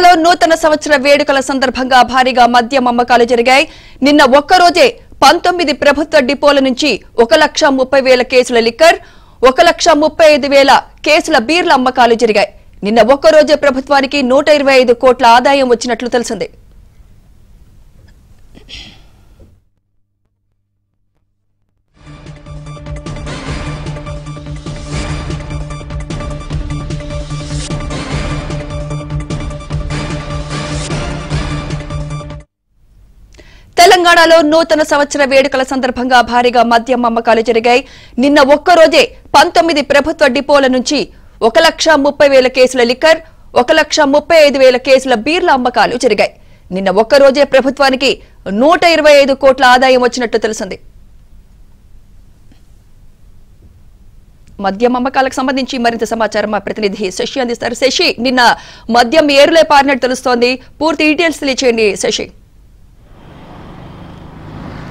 తెలంగాణలో నూతన సంవత్సర వేడుకల సందర్భంగా భారీగా మద్యం అమ్మకాలు జరిగాయి. నిన్న ఒక్కరోజే 19 ప్రభుత్వ డిపోల నుంచి 1,30,000 కేసుల లిక్కర్, 1,35,000 కేసుల బీర్ల అమ్మకాలు జరిగాయి. నిన్న ఒక్కరోజే ప్రభుత్వానికి 125 కోట్ల ఆదాయం వచ్చినట్లు తెలిసింది. తెలంగాణలో నూతన సంవత్సర వేడుకల సందర్భంగా భారీగా మద్యం అమ్మకాలు జరిగాయి. నిన్న ఒక్కరోజే 19 ప్రభుత్వ డిపోల నుంచి 1,30,000 కేసుల లిక్కర్, 1,35,000 కేసుల బీర్ల అమ్మకాలు జరిగాయి. నిన్న ఒక్కరోజే ప్రభుత్వానికి 125 కోట్ల ఆదాయం వచ్చినట్లు తెలిసింది. మద్యం అమ్మకాలకు సంబంధించి మరింత సమాచారం మా ప్రతినిధి శశి అందిస్తారు. శశి, నిన్న మద్యం ఏరులే పారినట్టు తెలుస్తోంది. పూర్తి డీటెయిల్స్ తెలియచేయండి శశి.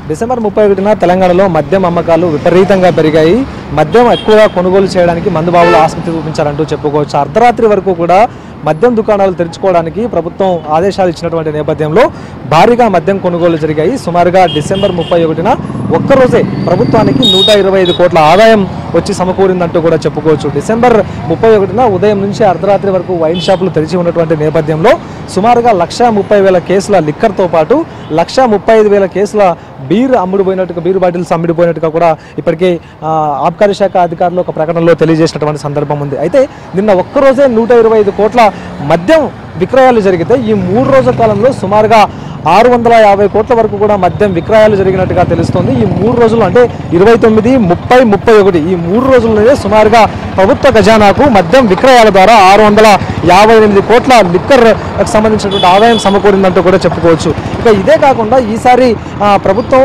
డిసెంబర్ 31న తెలంగాణలో మద్యం అమ్మకాలు విపరీతంగా పెరిగాయి. మద్యం ఎక్కువగా కొనుగోలు చేయడానికి మందుబాబులు ఆసక్తి చూపించారంటూ చెప్పుకోవచ్చు. అర్ధరాత్రి వరకు కూడా మద్యం దుకాణాలు తెరుచుకోవడానికి ప్రభుత్వం ఆదేశాలు ఇచ్చినటువంటి నేపథ్యంలో భారీగా మద్యం కొనుగోలు జరిగాయి. సుమారుగా డిసెంబర్ 31న ఒక్కరోజే ప్రభుత్వానికి 125 కోట్ల ఆదాయం వచ్చి సమకూరిందంటూ కూడా చెప్పుకోవచ్చు. డిసెంబర్ 31న ఉదయం నుంచి అర్ధరాత్రి వరకు వైన్ షాపులు తెరిచి ఉన్నటువంటి నేపథ్యంలో సుమారుగా 1,30,000 కేసుల లిక్కర్తో పాటు 1,35,000 కేసుల బీర్ బాటిల్స్ అమ్ముడుపోయినట్టుగా కూడా ఇప్పటికే ఆబ్కారీ శాఖ అధికారులు ఒక ప్రకటనలో తెలియజేసినటువంటి సందర్భం ఉంది. అయితే నిన్న ఒక్కరోజే 125 కోట్ల మద్యం విక్రయాలు జరిగితే ఈ 3 రోజుల కాలంలో సుమారుగా 650 కోట్ల వరకు కూడా మద్యం విక్రయాలు జరిగినట్టుగా తెలుస్తోంది. ఈ 3 రోజులు అంటే 29, 30, 31 ఈ 3 రోజుల్లోనే సుమారుగా ప్రభుత్వ ఖజానాకు మద్యం విక్రయాల ద్వారా 658 కోట్ల లిక్కర్ సంబంధించినటువంటి ఆదాయం సమకూరిందంటూ కూడా చెప్పుకోవచ్చు. ఇక ఇదే కాకుండా ఈసారి ప్రభుత్వం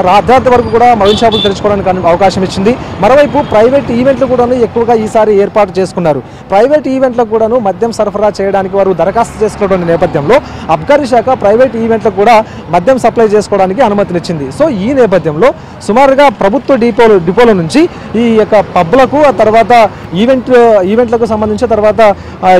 రాత్రి వరకు కూడా వైన్ షాపులు తెరుచుకోవడానికి అవకాశం ఇచ్చింది. మరోవైపు ప్రైవేట్ ఈవెంట్లు కూడాను ఎక్కువగా ఈసారి ఏర్పాటు చేసుకున్నారు. ప్రైవేట్ ఈవెంట్లకు కూడాను మద్యం సరఫరా చేయడానికి వారు దరఖాస్తు చేసుకున్నటువంటి నేపథ్యంలో అబ్కారీ శాఖ ప్రైవేట్ ఈవెంట్లకు కూడా మద్యం సప్లై చేసుకోవడానికి అనుమతినిచ్చింది. సో ఈ నేపథ్యంలో సుమారుగా ప్రభుత్వ డిపోల నుంచి ఈ యొక్క పబ్లకు, ఆ తర్వాత ఈవెంట్లకు సంబంధించి తర్వాత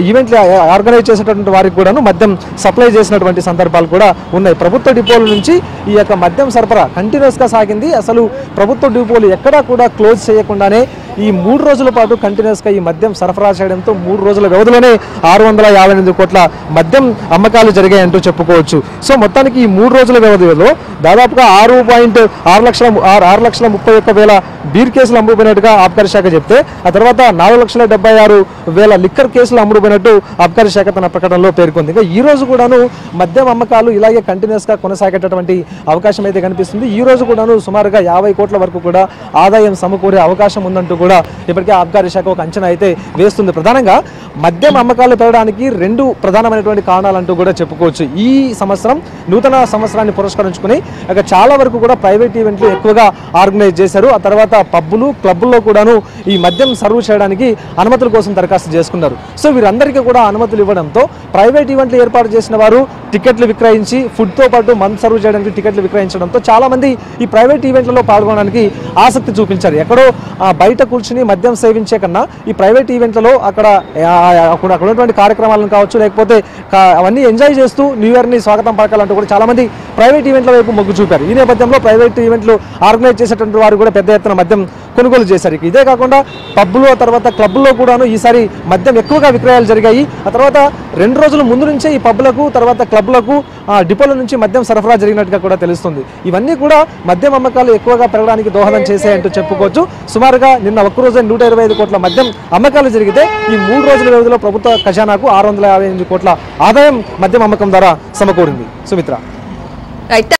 ఈవెంట్లు ఆర్గనైజ్ చేసేటటువంటి వారికి కూడాను మద్యం సప్లై చేసినటువంటి సందర్భాలు కూడా ఉన్నాయి. ప్రభుత్వ డిపోల నుంచి ఈ యొక్క మద్యం సరఫరా కంటిన్యూస్గా సాగింది. అసలు ప్రభుత్వ డిపోలు ఎక్కడా కూడా క్లోజ్ చేయకుండానే ఈ 3 రోజుల పాటు కంటిన్యూస్గా ఈ మద్యం సరఫరా చేయడంతో 3 రోజుల వ్యవధిలోనే 658 కోట్ల మద్యం అమ్మకాలు జరిగాయంటూ చెప్పుకోవచ్చు. సో మొత్తానికి ఈ 3 రోజుల వ్యవధిలో దాదాపుగా 6,30,000 బీర్ కేసులు అమ్ముడుపోయినట్టుగా ఆబ్కారీ శాఖ చెప్తే, ఆ తర్వాత 4,76,000 లిక్కర్ కేసులు అమ్ముడుపోయినట్టు ఆబ్కారీ శాఖ తన ప్రకటనలో పేర్కొంది. ఇంకా ఈ రోజు కూడాను మద్యం అమ్మకాలు ఇలాగే కంటిన్యూస్గా కొనసాగేటటువంటి అవకాశం అయితే కనిపిస్తుంది. ఈ రోజు కూడాను సుమారుగా 50 కోట్ల వరకు కూడా ఆదాయం సమకూరే అవకాశం ఉందంటూ కూడా ఇప్పటికే ఆబ్కారీ శాఖ ఒక అంచనా అయితే వేస్తుంది. ప్రధానంగా మద్యం అమ్మకాలు పెరగడానికి 2 ప్రధానమైనటువంటి కారణాలంటూ కూడా చెప్పుకోవచ్చు. ఈ సంవత్సరం నూతన సంవత్సరాన్ని పురస్కరించుకుని చాలా వరకు కూడా ప్రైవేట్ ఈవెంట్లు ఎక్కువగా ఆర్గనైజ్ చేశారు. ఆ తర్వాత పబ్బులు, క్లబ్బుల్లో కూడాను ఈ మద్యం సర్వ్ చేయడానికి అనుమతుల కోసం దరఖాస్తు చేసుకున్నారు. సో వీరందరికీ కూడా అనుమతులు ఇవ్వడంతో ప్రైవేట్ ఈవెంట్లు ఏర్పాటు చేసిన వారు టికెట్లు విక్రయించి ఫుడ్తో పాటు మందు సర్వ్ చేయడానికి టికెట్లు విక్రయించడంతో చాలామంది ఈ ప్రైవేట్ ఈవెంట్లలో పాల్గొనడానికి ఆసక్తి చూపించారు. ఎక్కడో బయట కూర్చుని మద్యం సేవించే కన్నా ఈ ప్రైవేట్ ఈవెంట్లలో అక్కడ ఉన్నటువంటి కార్యక్రమాలను కావచ్చు, లేకపోతే అవన్నీ ఎంజాయ్ చేస్తూ న్యూ ఇయర్ని స్వాగతం పలకాలంటూ కూడా చాలామంది ప్రైవేట్ ఈవెంట్ల వైపు మొగ్గు చూపారు. ఈ నేపథ్యంలో ప్రైవేట్ ఈవెంట్లు ఆర్గనైజ్ చేసేటువంటి వారు కూడా పెద్ద ఎత్తున మద్యం కొనుగోలు చేశారు. ఇదే కాకుండా పబ్బులు, ఆ తర్వాత క్లబ్బుల్లో కూడాను ఈసారి మద్యం ఎక్కువగా విక్రయాలు జరిగాయి. ఆ తర్వాత 2 రోజుల ముందు నుంచే ఈ పబ్బులకు, తర్వాత క్లబ్లకు డిపోల నుంచి మద్యం సరఫరా జరిగినట్టుగా కూడా తెలుస్తుంది. ఇవన్నీ కూడా మద్యం అమ్మకాలు ఎక్కువగా పెరగడానికి దోహదం చేశాయంటూ చెప్పుకోవచ్చు. సుమారుగా నిన్న ఒక్కరోజే 125 కోట్ల మద్యం అమ్మకాలు జరిగితే ఈ 3 రోజుల వ్యవధిలో ప్రభుత్వ ఖజానాకు 658 కోట్ల ఆదాయం మద్యం అమ్మకం ద్వారా సమకూరింది. సుమిత్ర.